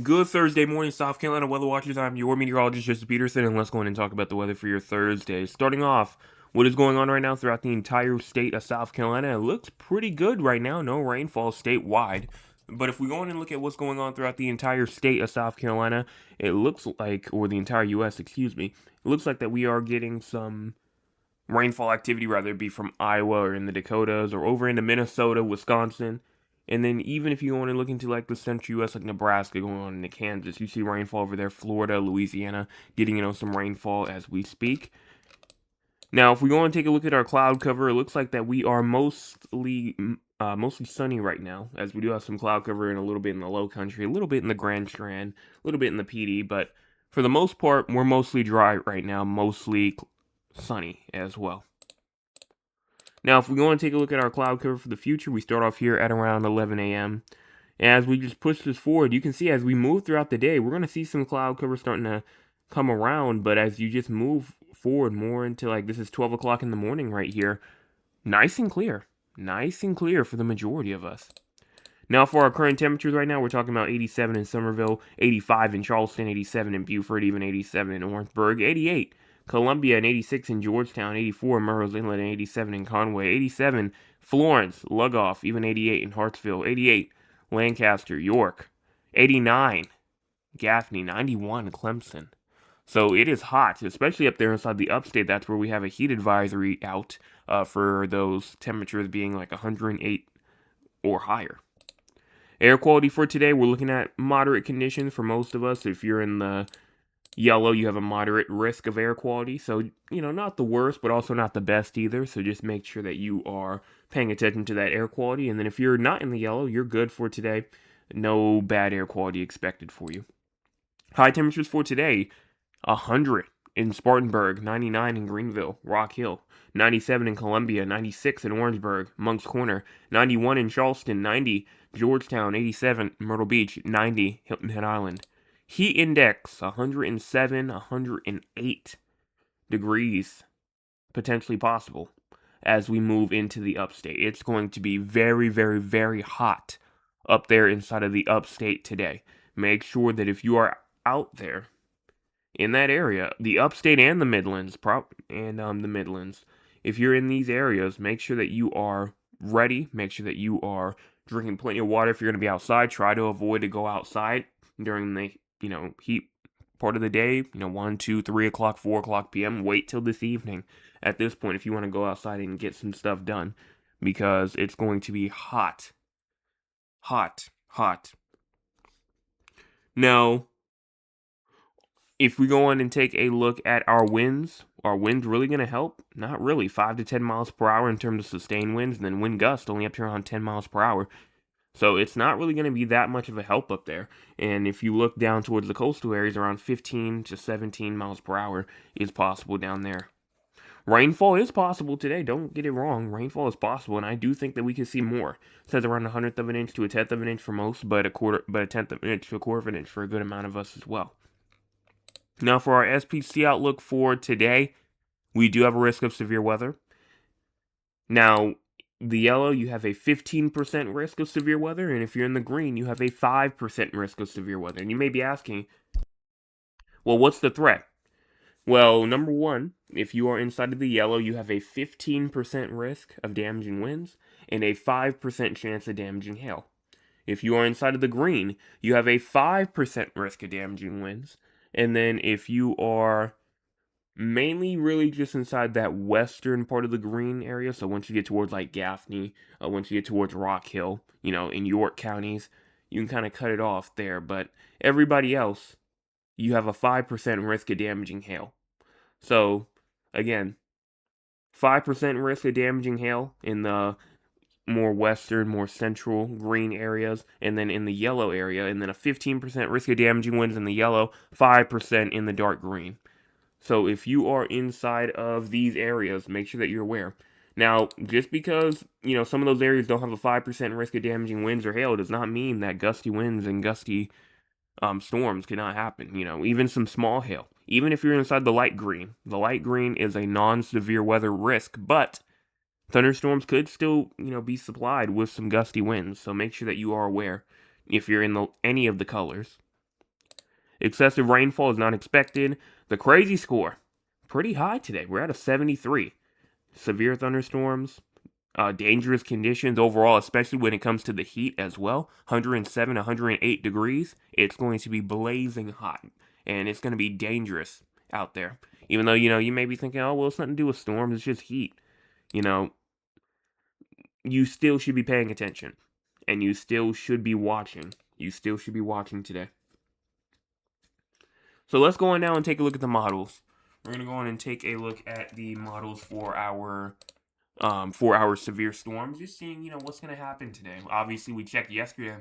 Good Thursday morning, South Carolina weather watchers. I'm your meteorologist, Joseph Peterson, and let's go in and talk about the weather for your Thursday. Starting off, what is going on right now throughout the entire state of South Carolina? It looks pretty good right now. No rainfall statewide. But if we go in and look at what's going on throughout the entire state of South Carolina, it looks like, or the entire U.S., excuse me, it looks like that we are getting some rainfall activity, whether it be from Iowa or in the Dakotas or over into Minnesota, Wisconsin. And then even if you want to look into like the central U.S., like Nebraska going on into Kansas, you see rainfall over there, Florida, Louisiana, getting some rainfall as we speak. Now, if we go and take a look at our cloud cover, it looks like that we are mostly sunny right now, as we do have some cloud cover and a little bit in the low country, a little bit in the Grand Strand, a little bit in the Petey, but for the most part, we're mostly dry right now, mostly sunny as well. Now, if we go and take a look at our cloud cover for the future, we start off here at around 11 a.m. As we just push this forward, you can see as we move throughout the day, we're going to see some cloud cover starting to come around. But as you just move forward more into like this is 12 o'clock in the morning right here, nice and clear. Nice and clear for the majority of us. Now, for our current temperatures right now, we're talking about 87 in Somerville, 85 in Charleston, 87 in Beaufort, even 87 in Orangeburg, 88 Columbia, and 86 in Georgetown, 84 in Murray's Inlet, and 87 in Conway, 87 Florence, Lugoff, even 88 in Hartsville, 88 Lancaster, York, 89 Gaffney, 91 Clemson. So it is hot, especially up there inside the upstate. That's where we have a heat advisory out for those temperatures being like 108 or higher. Air quality for today, we're looking at moderate conditions for most of us. If you're in the yellow, you have a moderate risk of air quality. So, not the worst, but also not the best either. So just make sure that you are paying attention to that air quality. And then if you're not in the yellow, you're good for today. No bad air quality expected for you. High temperatures for today, 100 in Spartanburg, 99 in Greenville, Rock Hill, 97 in Columbia, 96 in Orangeburg, Moncks Corner, 91 in Charleston, 90 Georgetown, 87 Myrtle Beach, 90 Hilton Head Island. Heat index 107, 108 degrees potentially possible as we move into the upstate. It's going to be very, very, very hot up there inside of the upstate today. Make sure that if you are out there in that area, the upstate and the Midlands, the Midlands, if you're in these areas, make sure that you are ready. Make sure that you are drinking plenty of water. If you're going to be outside, try to avoid to go outside during the heat part of the day. 1, 2, 3 o'clock, 4 o'clock p.m. Wait till this evening. At this point, if you want to go outside and get some stuff done, because it's going to be hot, hot, hot. Now, if we go on and take a look at our winds, are winds really going to help? Not really. 5 to 10 miles per hour in terms of sustained winds, and then wind gust only up to around 10 miles per hour. So it's not really going to be that much of a help up there. And if you look down towards the coastal areas, around 15 to 17 miles per hour is possible down there. Rainfall is possible today. Don't get it wrong. Rainfall is possible, and I do think that we could see more. It says around 1/100 of an inch to 1/10 of an inch for most, but a 1/10 of an inch to 1/4 of an inch for a good amount of us as well. Now, for our SPC outlook for today, we do have a risk of severe weather. Now, the yellow, you have a 15% risk of severe weather, and if you're in the green, you have a 5% risk of severe weather. And you may be asking, well, what's the threat? Well, number one, if you are inside of the yellow, you have a 15% risk of damaging winds and a 5% chance of damaging hail. If you are inside of the green, you have a 5% risk of damaging winds. And then if you are mainly really just inside that western part of the green area, so once you get towards like Gaffney, once you get towards Rock Hill, in York counties, you can kind of cut it off there. But everybody else, you have a 5% risk of damaging hail. So, again, 5% risk of damaging hail in the more western, more central green areas, and then in the yellow area, and then a 15% risk of damaging winds in the yellow, 5% in the dark green. So if you are inside of these areas, make sure that you're aware. Now, just because, some of those areas don't have a 5% risk of damaging winds or hail does not mean that gusty winds and gusty storms cannot happen. Even some small hail. Even if you're inside the light green is a non-severe weather risk, but thunderstorms could still, be supplied with some gusty winds. So make sure that you are aware if you're in any of the colors. Excessive rainfall is not expected. The crazy score, pretty high today. We're at a 73. Severe thunderstorms, dangerous conditions overall, especially when it comes to the heat as well. 107, 108 degrees. It's going to be blazing hot, and it's going to be dangerous out there. Even though, you may be thinking, oh, well, it's nothing to do with storms, it's just heat. You know, you still should be paying attention, and you still should be watching. You still should be watching today. So let's go on now and take a look at the models. We're going to go on and take a look at the models for our severe storms, just seeing, what's going to happen today. Obviously, we checked yesterday,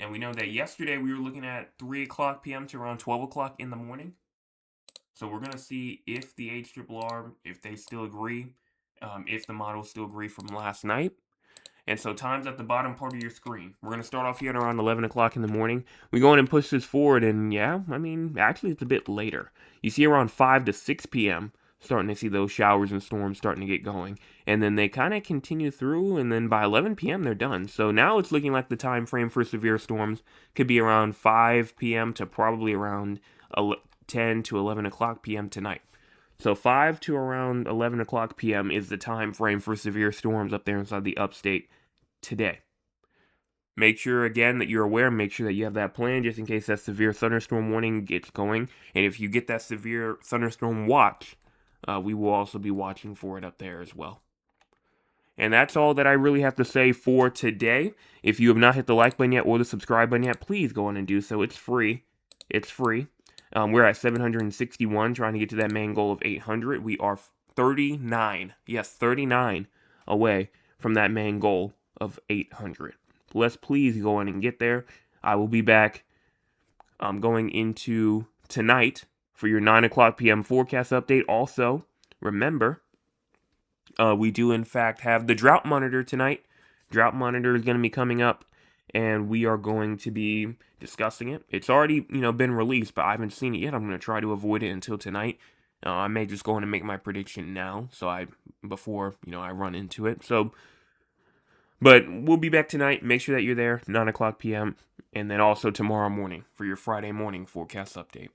and we know that yesterday we were looking at 3 o'clock p.m. to around 12 o'clock in the morning. So we're going to see if the HRRR, if they still agree, if the models still agree from last night. And so time's at the bottom part of your screen. We're going to start off here at around 11 o'clock in the morning. We go in and push this forward, and yeah, actually it's a bit later. You see around 5 to 6 p.m., starting to see those showers and storms starting to get going. And then they kind of continue through, and then by 11 p.m. they're done. So now it's looking like the time frame for severe storms could be around 5 p.m. to probably around 10 to 11 o'clock p.m. tonight. So 5 to around 11 o'clock p.m. is the time frame for severe storms up there inside the upstate today. Make sure, again, that you're aware. Make sure that you have that plan just in case that severe thunderstorm warning gets going. And if you get that severe thunderstorm watch, we will also be watching for it up there as well. And that's all that I really have to say for today. If you have not hit the like button yet or the subscribe button yet, please go on and do so. It's free. It's free. We're at 761, trying to get to that main goal of 800. We are 39, yes, 39 away from that main goal of 800. Let's please go on and get there. I will be back going into tonight for your 9 o'clock p.m. forecast update. Also, remember, we do in fact have the drought monitor tonight. Drought monitor is going to be coming up, and we are going to be discussing it. It's already, been released, but I haven't seen it yet. I'm going to try to avoid it until tonight. I may just go in and make my prediction now, before I run into it. But we'll be back tonight. Make sure that you're there, 9 o'clock p.m., and then also tomorrow morning for your Friday morning forecast update.